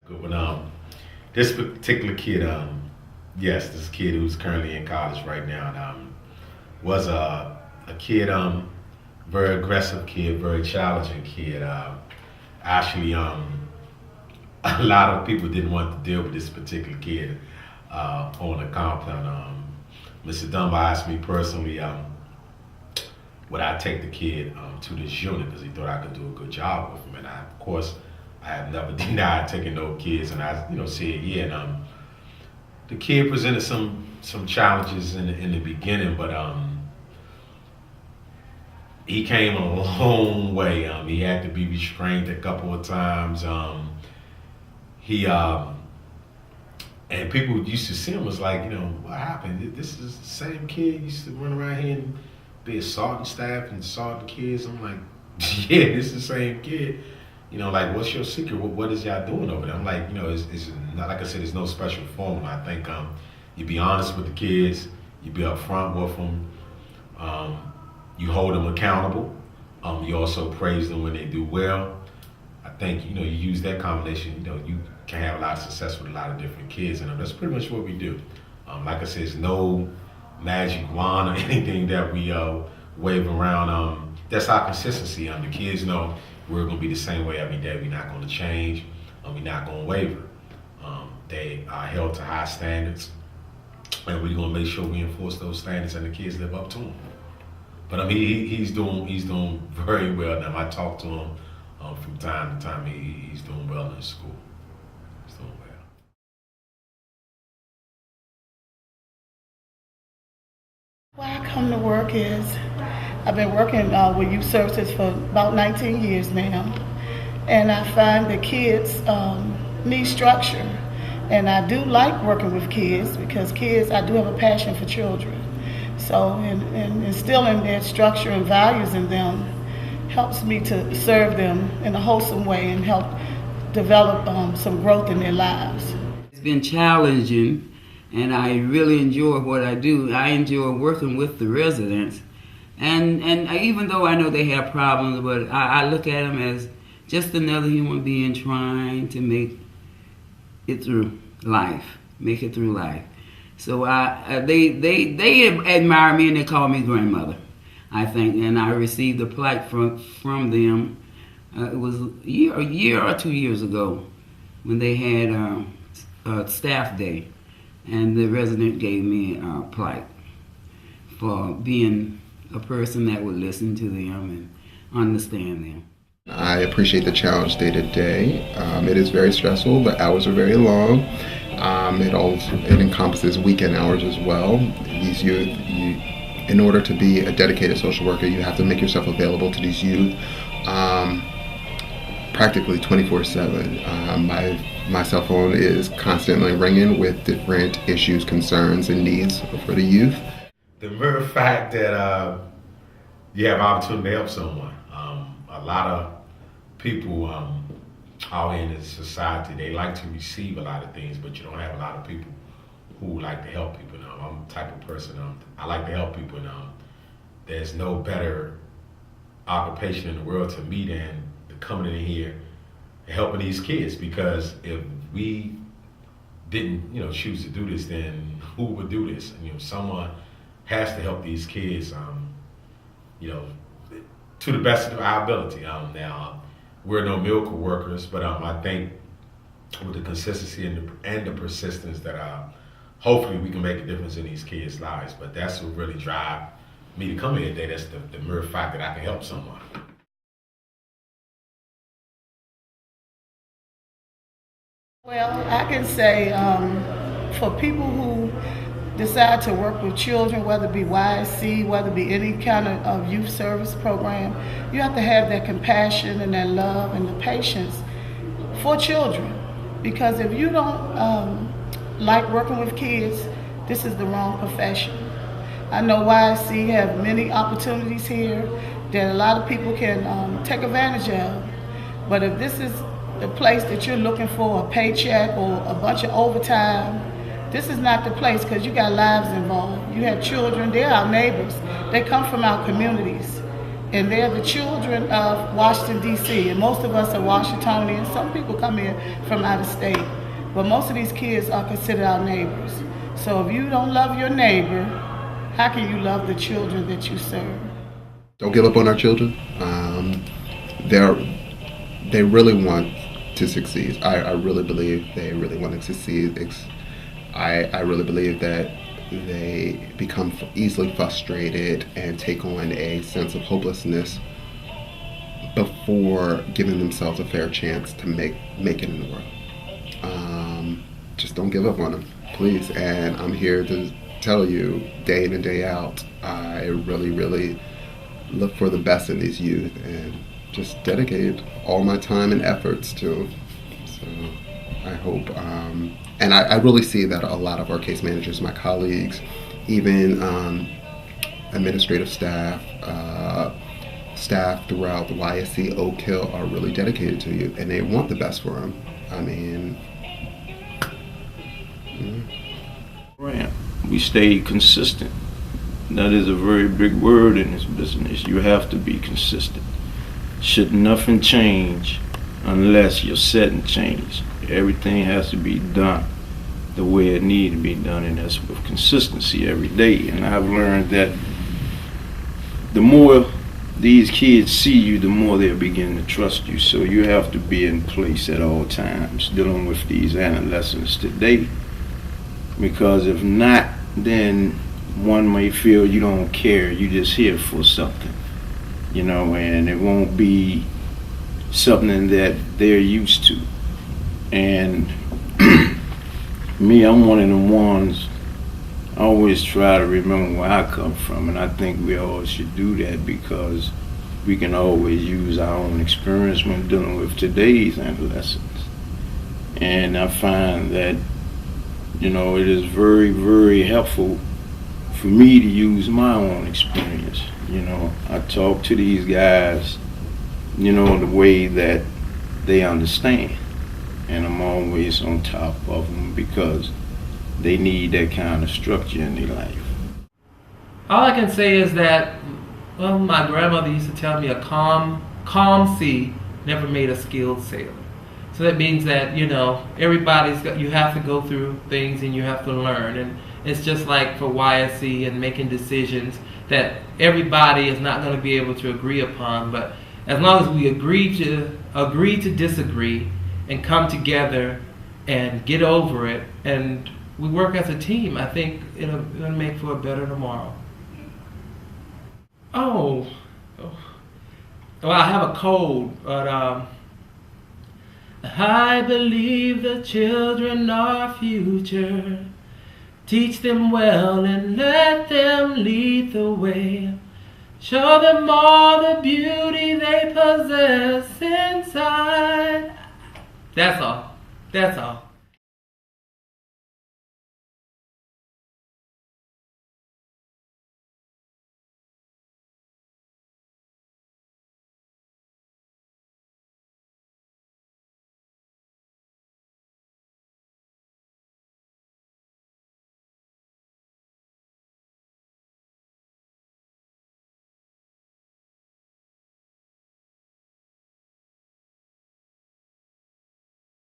Good one. This particular kid, yes, this kid who's currently in college right now, was a kid, very aggressive kid, very challenging kid. Actually, a lot of people didn't want to deal with this particular kid on the compound. Mr. Dunbar asked me personally, would I take the kid to this unit because he thought I could do a good job with him, and of course, I have never denied taking no kids, and I, said yeah. And the kid presented some challenges in the beginning, but he came a long way. He had to be restrained a couple of times. He and people used to see him was like, what happened? This is the same kid used to run around here and be assaulting staff and assaulting kids. I'm like, yeah, this is the same kid. Like, what's your secret? What is y'all doing over there? I'm like, it's not, like I said, there's no special formula. I think you be honest with the kids, you be upfront with them, you hold them accountable. You also praise them when they do well. I think you use that combination. You can have a lot of success with a lot of different kids, and that's pretty much what we do. Like I said, it's no magic wand or anything that we wave around. That's our consistency. The kids know we're going to be the same way every day. We're not going to change. We're not going to waver. They are held to high standards, and we're going to make sure we enforce those standards and the kids live up to them. But he's doing very well now. I talk to him from time to time. He's doing well in school. He's doing well. Why I come to work is I've been working with youth services for about 19 years now, and I find that kids need structure. And I do like working with kids because I do have a passion for children. So and instilling their structure and values in them helps me to serve them in a wholesome way and help develop some growth in their lives. It's been challenging, and I really enjoy what I do. I enjoy working with the residents. And even though I know they have problems, but I look at them as just another human being trying to make it through life, make it through life. So they admire me and they call me grandmother, I think. And I received a plaque from them. It was a year or 2 years ago when they had a staff day, and the resident gave me a plaque for being a person that would listen to them and understand them. I appreciate the challenge day to day. It is very stressful. The hours are very long. It encompasses weekend hours as well. These youth, in order to be a dedicated social worker, you have to make yourself available to these youth practically 24/7. My cell phone is constantly ringing with different issues, concerns, and needs for the youth. The mere fact that you have opportunity to help someone. A lot of people out in this society, they like to receive a lot of things, but you don't have a lot of people who like to help people. I'm the type of person, I like to help people. There's no better occupation in the world to me than coming in here and helping these kids, because if we didn't choose to do this, then who would do this? And someone has to help these kids to the best of our ability. Now, we're no miracle workers, but I think with the consistency and the persistence that hopefully we can make a difference in these kids' lives. But that's what really drive me to come here today. That's the mere fact that I can help someone. Well, I can say for people who decide to work with children, whether it be YSC, whether it be any kind of youth service program, you have to have that compassion and that love and the patience for children. Because if you don't like working with kids, this is the wrong profession. I know YSC have many opportunities here that a lot of people can take advantage of. But if this is the place that you're looking for a paycheck or a bunch of overtime, this is not the place, because you got lives involved. You have children, they're our neighbors. They come from our communities. and they're the children of Washington, D.C., and most of us are Washingtonians. Some people come in from out of state, but most of these kids are considered our neighbors. So if you don't love your neighbor, how can you love the children that you serve? Don't give up on our children. They really want to succeed. I really believe they really want to succeed. I really believe that they become easily frustrated and take on a sense of hopelessness before giving themselves a fair chance to make it in the world. Just don't give up on them, please. And I'm here to tell you, day in and day out, I really, really look for the best in these youth and just dedicate all my time and efforts to them. So I hope, and I really see that a lot of our case managers, my colleagues, even administrative staff, staff throughout the YSC Oak Hill are really dedicated to you, and they want the best for them. I mean, we stay consistent. That is a very big word in this business. You have to be consistent. Should nothing change unless your setting change. Everything has to be done the way it needs to be done, and that's with consistency every day. And I've learned that the more these kids see you, the more they'll begin to trust you. So you have to be in place at all times dealing with these adolescents today, because if not, then one may feel you don't care, you just here for something, you know, and it won't be something that they're used to. And me, I'm one of the ones, I always try to remember where I come from, and I think we all should do that, because we can always use our own experience when dealing with today's adolescents. And I find that, you know, it is very, very helpful for me to use my own experience. You know, I talk to these guys, you know, the way that they understand. And I'm always on top of them, because they need that kind of structure in their life. All I can say is that, well, my grandmother used to tell me a calm sea never made a skilled sailor. So that means that, you know, you have to go through things and you have to learn. And it's just like for YSC and making decisions that everybody is not going to be able to agree upon. But as long as we agree to disagree and come together and get over it, and we work as a team, I think it'll make for a better tomorrow. Oh. Well, I have a cold, but I believe the children are future. Teach them well and let them lead the way. Show them all the beauty they possess inside. That's all.